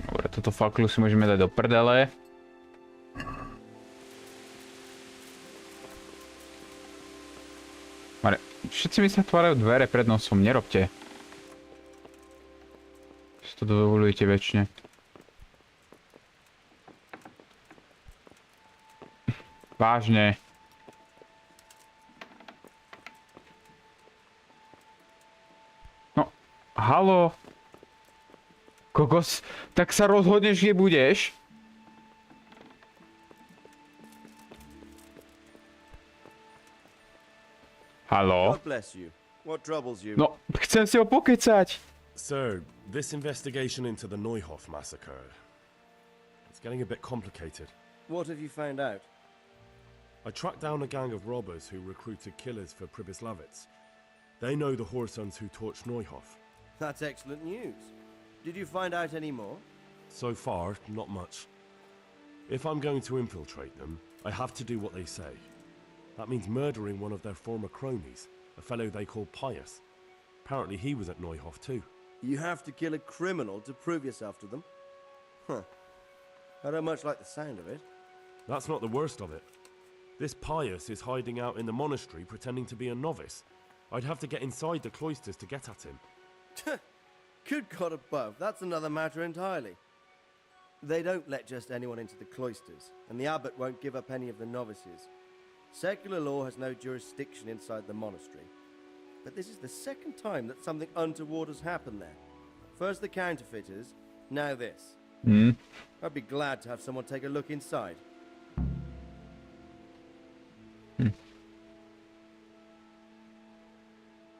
Speaker 1: Dobre, toto faklu si môžeme dať do prdele. Mare, všetci mi sa tvárajú dvere pred nosom, nerobte. Si to dovolujete väčšine. Vážne. No, halo. Kokos, tak sa rozhodneš, kde budeš? Halo? No, chcem si ho pokecať.
Speaker 4: Sir, this investigation into the Neuhof massacre, it's getting a bit complicated.
Speaker 13: What have you found out?
Speaker 4: I tracked down a gang of robbers who recruited killers for Pribyslavitz. They know the Horsons who torched Neuhof.
Speaker 13: That's excellent news. Did you find out any more?
Speaker 4: So far, not much. If I'm going to infiltrate them, I have to do what they say. That means murdering one of their former cronies, a fellow they call Pius. Apparently he was at Neuhof too.
Speaker 13: You have to kill a criminal to prove yourself to them? Huh. I don't much like the sound of it.
Speaker 4: That's not the worst of it. This Pius is hiding out in the monastery pretending to be a novice. I'd have to get inside the cloisters to get at him.
Speaker 13: Good God above, that's another matter entirely. They don't let just anyone into the cloisters, and the abbot won't give up any of the novices. Secular law has no jurisdiction inside the monastery. But this is the second time that something untoward has happened there. First the counterfeiters, now this. I'd be glad to have someone take a look inside.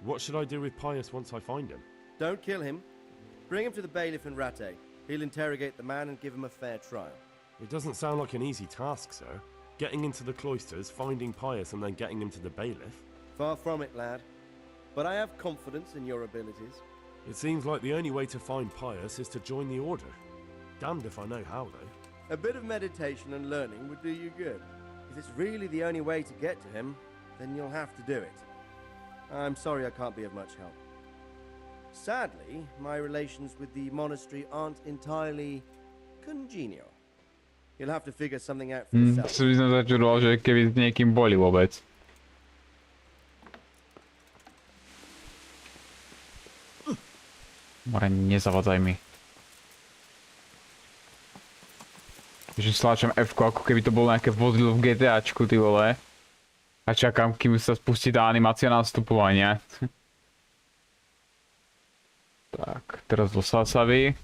Speaker 4: What should I do with Pius once I find him?
Speaker 13: Don't kill him. Bring him to the bailiff in Racka. He'll interrogate the man and give him a fair trial.
Speaker 4: It doesn't sound like an easy task, sir. Getting into the cloisters, finding Pius, and then getting him to the bailiff.
Speaker 13: Far from it, lad. But I have confidence in your abilities.
Speaker 4: It seems like the only way to find Pius is to join the order. Damned if I know how, though.
Speaker 13: A bit of meditation and learning would do you good. If it's really the only way to get to him, then you'll have to do it. I'm sorry I can't be of much help. Sadly, my relations with the monastery aren't entirely congenial. You'll have to figure something out for yourself.
Speaker 1: Si by som začudoval, že keby s niekým boli vôbec. More, nezavadzaj mi. Že stláčam F-ko, ako keby to bolo nejaké vozidlo v GTAčku, ty vole. A čakám, kým sa spustí tá animácia nastupovania. Tak, teraz do Sasavy.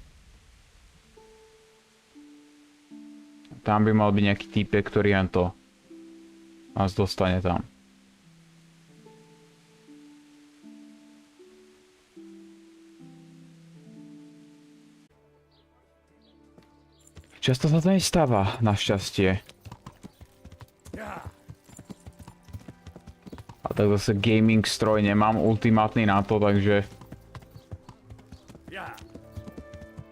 Speaker 1: Tam by mal byť nejaký týpek, ktorý len to nás dostane tam. Často sa to nestáva, našťastie. A tak zase gaming stroj nemám ultimátny na to, takže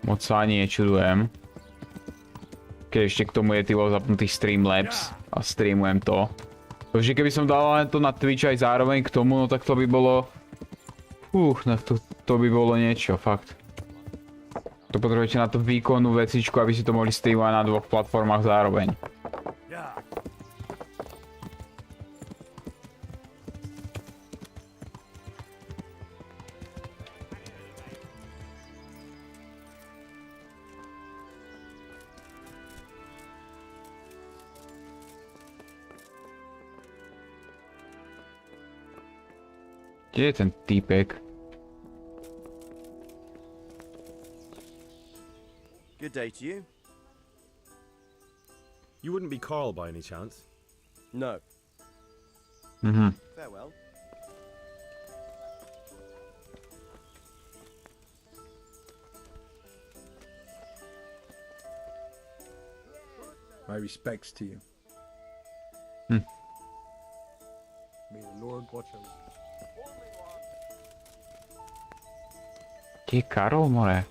Speaker 1: moc sa ani nečudujem. Keď ešte k tomu je tyvo zapnutý Streamlabs a streamujem to. Takže keby som dal len to na Twitch aj zároveň k tomu, no tak to by bolo... no to by bolo niečo, fakt. To potrebujete na to výkonnú vecičku, aby si to mohli streamovať na dvoch platformách zároveň. Kde je ten týpek?
Speaker 15: Good day to you.
Speaker 4: You wouldn't be Carl by any chance?
Speaker 15: No.
Speaker 1: Mhm.
Speaker 15: Farewell.
Speaker 16: My respects to you.
Speaker 1: Hmm.
Speaker 16: May the Lord watch over you.
Speaker 1: Kde je Karol, more?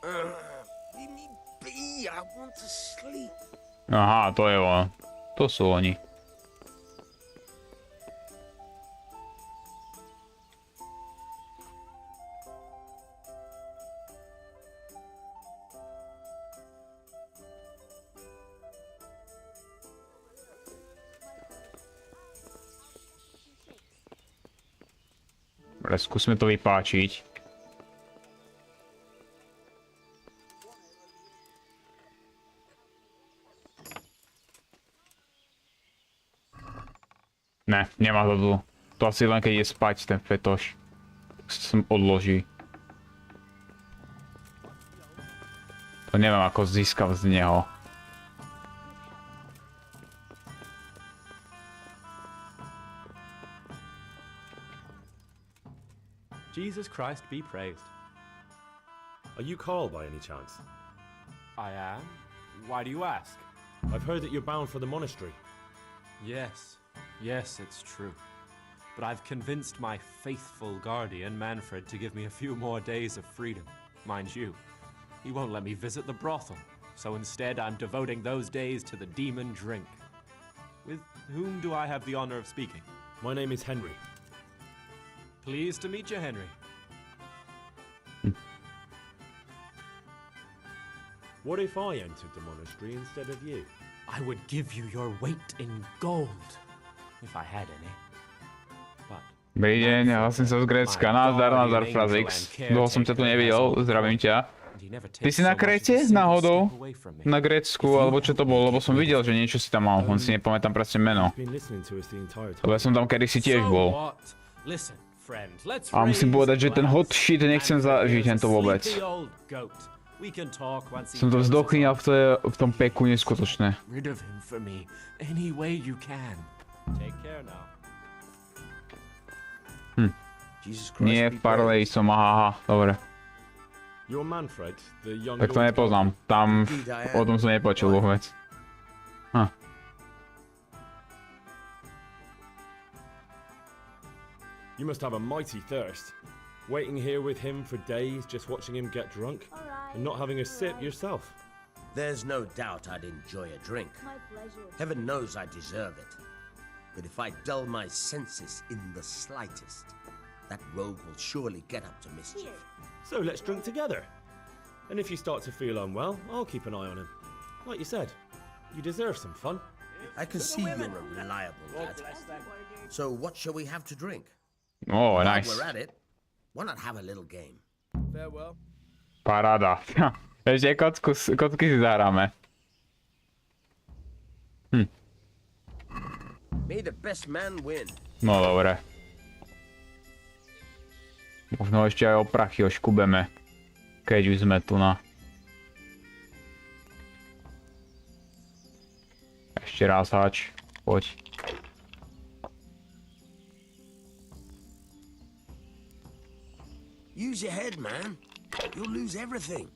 Speaker 7: Leave me be, I want to sleep.
Speaker 1: Aha, to je ono. To sú oni. Dobre, skúsme to vypáčiť. Ne, nemá to tu. To asi len keď ide spať ten fetoš. Tak sa odloží. To neviem ako získam z neho.
Speaker 17: Jesus Christ be praised.
Speaker 4: Are you Carl by any chance?
Speaker 17: I am. Why do you ask?
Speaker 4: I've heard that you're bound for the monastery.
Speaker 17: Yes. Yes, it's true. But I've convinced my faithful guardian, Manfred, to give me a few more days of freedom. Mind you, he won't let me visit the brothel. So instead, I'm devoting those days to the demon drink. With whom do I have the honor of speaking?
Speaker 4: My name is Henry.
Speaker 17: Pleased to meet you, Henry.
Speaker 4: What if I entered the monastery instead of you?
Speaker 17: I would give you your weight in gold, if I had any. But
Speaker 1: Dobrý deň, hlasím sa z Grécka. Nazdar, Frazix. Dlho som ťa tu nevidel, zdravím ťa. Ty si na Kréte, náhodou? Na Grécku, alebo čo to bolo? Lebo som videl, že niečo si tam mal, on si nepamätám presne meno. Lebo ja som tam kedysi tiež bol. A musím povedať, že ten hot shit nechcem zažiť tento vôbec. Som to vzdochýňal v tom peku neskutočné. Nie, v Parley som, aha, dobre. Tak to nepoznám, tam o tom som nepočul vôbec.
Speaker 4: You must have a mighty thirst. Waiting here with him for days, just watching him get drunk, and not having a sip yourself.
Speaker 7: There's no doubt I'd enjoy a drink. Heaven knows I deserve it. But if I dull my senses in the slightest, that rogue will surely get up to mischief.
Speaker 4: So let's drink together. And if you start to feel unwell, I'll keep an eye on him. Like you said, you deserve some fun.
Speaker 7: I can see you're a reliable lad. So what shall we have to drink?
Speaker 1: Oh,
Speaker 7: While
Speaker 1: nice.
Speaker 7: we're at it, why not have a little game?
Speaker 15: Farewell.
Speaker 1: Paráda. Ešte kocky si zahráme.
Speaker 7: May the best man win.
Speaker 1: No dobre. Možno ešte aj o prachy oškubeme. Keď už sme tu na. Ešte raz hač. Poď.
Speaker 7: Use your head, man. You'll lose everything.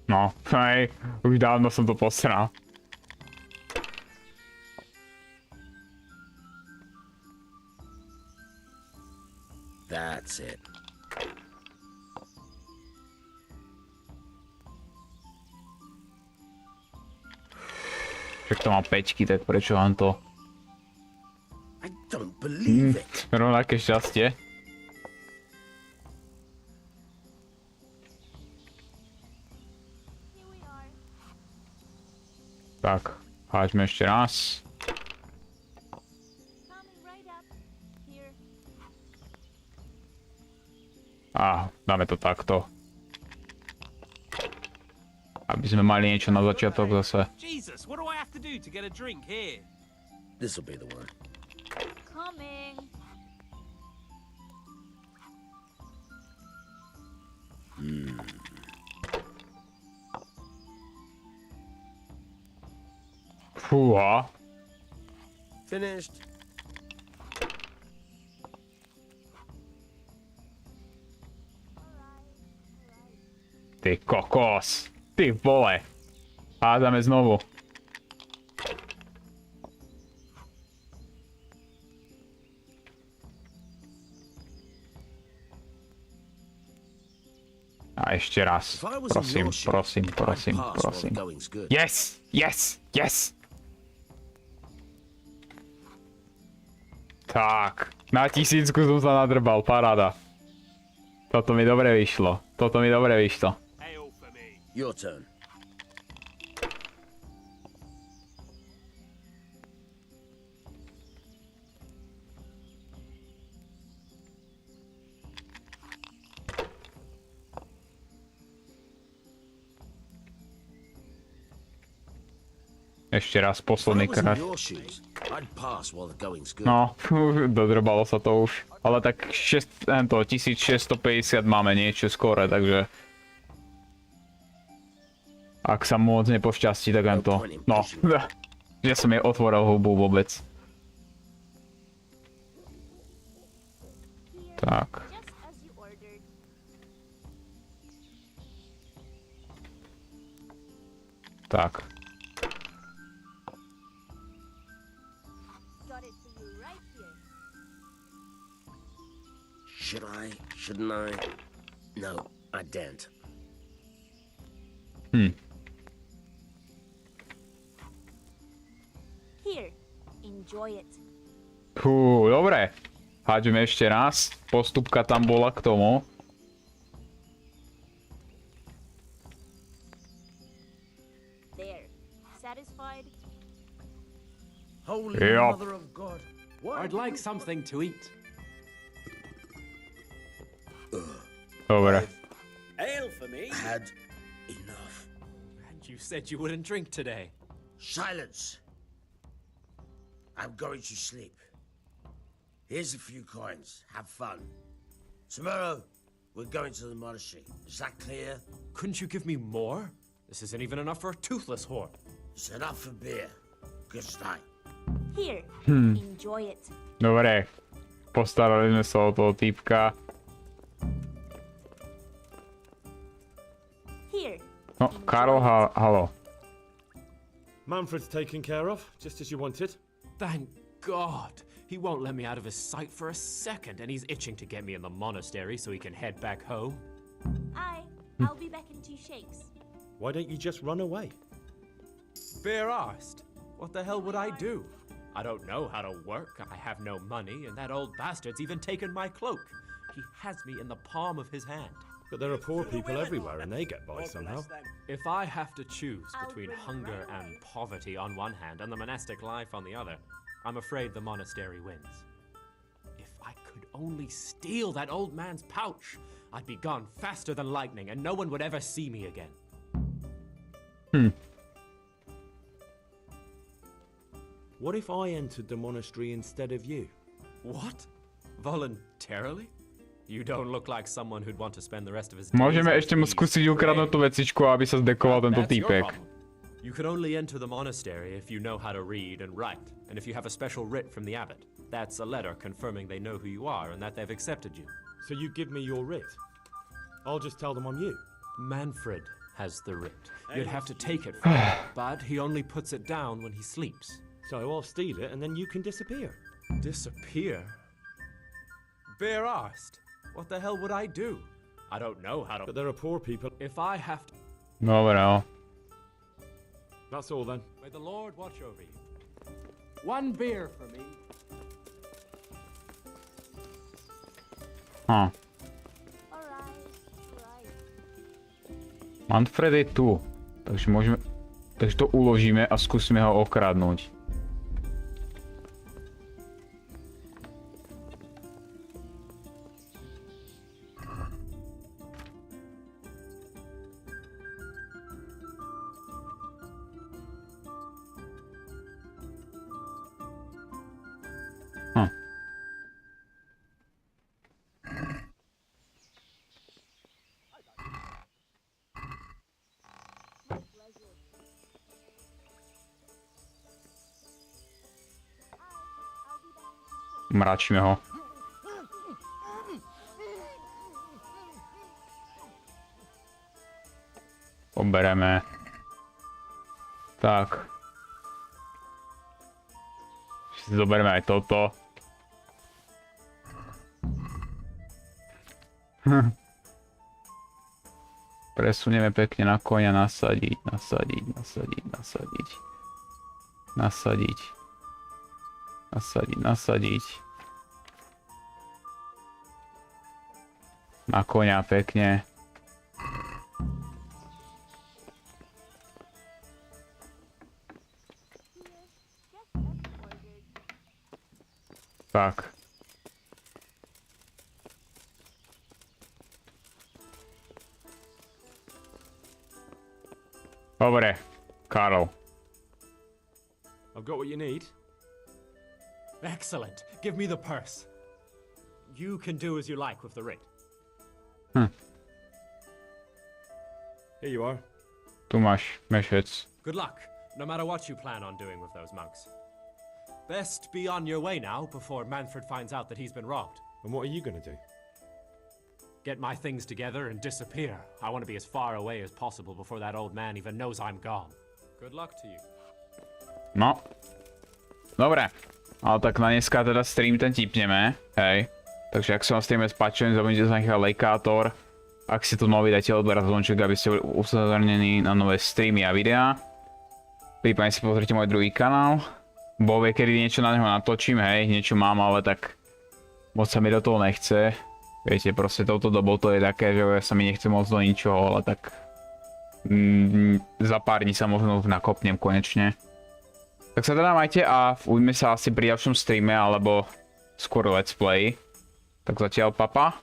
Speaker 1: No, hej, už dávno som to posral.
Speaker 7: That's it.
Speaker 1: Však to má 5, tak prečo vám to?
Speaker 7: I don't believe it.
Speaker 1: Rovnaké šťastie. Tak, háďme ešte raz. A dáme to takto. Aby sme mali niečo na začiatok zase.
Speaker 18: Jesus, what do I have to do to get a drink here?
Speaker 7: This'll be the one.
Speaker 9: Coming.
Speaker 1: Fúha.
Speaker 7: Finished.
Speaker 1: Ty kokos. Ty vole. Hádame znovu. A ešte raz. Prosím, prosím, prosím, prosím. Yes! Yes! Yes! Tak. Na 1000 som sa nadrbal, paráda. Toto mi dobre vyšlo. Toto mi dobre vyšlo.
Speaker 7: Your turn.
Speaker 1: Ešte raz, posledný krát. No, dodrbalo sa to už. Ale tak 1650 máme niečo skore, takže... Ak sa moc nepošťastí, tak len to... No, že som jej otvoril hubu vôbec. Tak. Tak.
Speaker 7: Should I? Shouldn't I? No, I daren't.
Speaker 9: Here, enjoy it.
Speaker 1: Fú, dobre. Hádžeme ešte raz. Postupka tam bola k tomu.
Speaker 9: There. Satisfied?
Speaker 17: Holy Mother of God. I'd like something to eat.
Speaker 1: Dobre.
Speaker 17: Ale for me.
Speaker 7: Had enough.
Speaker 17: And you said you wouldn't drink today.
Speaker 7: Silence. I'm going to sleep. Here's a few coins. Have fun. Tomorrow, we're going to the monastery. Is that clear?
Speaker 17: Couldn't you give me more? This isn't even enough for a toothless whore.
Speaker 7: It's enough for beer. Good night.
Speaker 9: Here, enjoy it.
Speaker 1: Dobre. Postarali sme sa o toho týpka.
Speaker 9: Here.
Speaker 1: No, Karol, halo.
Speaker 4: Manfred's taken care of, just as you wanted.
Speaker 17: Thank God. He won't let me out of his sight for a second, and he's itching to get me in the monastery so he can head back home.
Speaker 9: I'll be back in 2 shakes.
Speaker 4: Why don't you just run away?
Speaker 17: Bare arsed. What the hell would I do? I don't know how to work, I have no money, and that old bastard's even taken my cloak. He has me in the palm of his hand.
Speaker 4: But there are poor people everywhere and they get by somehow.
Speaker 17: If I have to choose between hunger and poverty on one hand and the monastic life on the other, I'm afraid the monastery wins. If I could only steal that old man's pouch, I'd be gone faster than lightning and no one would ever see me again.
Speaker 4: What if I entered the monastery instead of you?
Speaker 17: What? Voluntarily? You don't look like someone who'd want to spend the rest of his days.
Speaker 1: Môžeme ešte mu skúsiť ukradnúť tú vecičku, aby sa zdekoval tento týpek.
Speaker 17: You can only enter the monastery if you know how to read and write, and if you have a special writ from the abbot. That's a letter confirming they know who you are and that they've accepted you.
Speaker 4: So you give me your writ? I'll just tell them I'm you.
Speaker 17: Manfred has the writ. You'd have to take it from him, but he only puts it down when he sleeps.
Speaker 4: So I'll steal it and then you can disappear.
Speaker 17: Disappear? Bare arsed. What the hell would I do? I don't know how to...
Speaker 4: But there are poor people.
Speaker 17: If I have to...
Speaker 1: Dobre, no.
Speaker 3: That's all then.
Speaker 17: May the Lord watch over you. One beer for me.
Speaker 1: Manfred je tu, takže môžeme... Takže to uložíme a skúsime ho okradnúť. Mračíme ho. Pobereme. Tak. Si zoberieme aj toto. Presunieme pekne na koňa, nasadiť. Na koňa pekne. Tak. Dobre, Karol.
Speaker 3: I've got what you need.
Speaker 17: Excellent. Give me the purse. You can do as you like with the writ.
Speaker 3: Here you are.
Speaker 1: Tu máš mešec.
Speaker 17: Good luck, no matter what you plan on doing with those monks. Best be on your way now before Manfred finds out that he's been robbed.
Speaker 3: And what are you gonna do?
Speaker 17: Get my things together and disappear. I want to be as far away as possible before that old man even knows I'm gone. Good luck to you.
Speaker 1: No. Dobre. Ale tak na dneska teda stream ten tipneme, hej. Takže ak sa vám streame spáčil, nezabudnite sa nechať lajkátor. Ak ste tu noví, dajte odber a zvonček, aby ste boli upozornení na nové streamy a videá. Prípadne si pozrite môj druhý kanál. Bo vie, kedy niečo na neho natočím, hej, niečo mám, ale tak moc sa mi do toho nechce. Viete, proste touto dobou to je také, že ja sa mi nechce moc do ničoho, ale tak za pár dní sa možno nakopnem konečne. Tak sa teda majte a uvidíme sa asi pri ďalšom streame, alebo skôr let's play. Tak zatiaľ papa.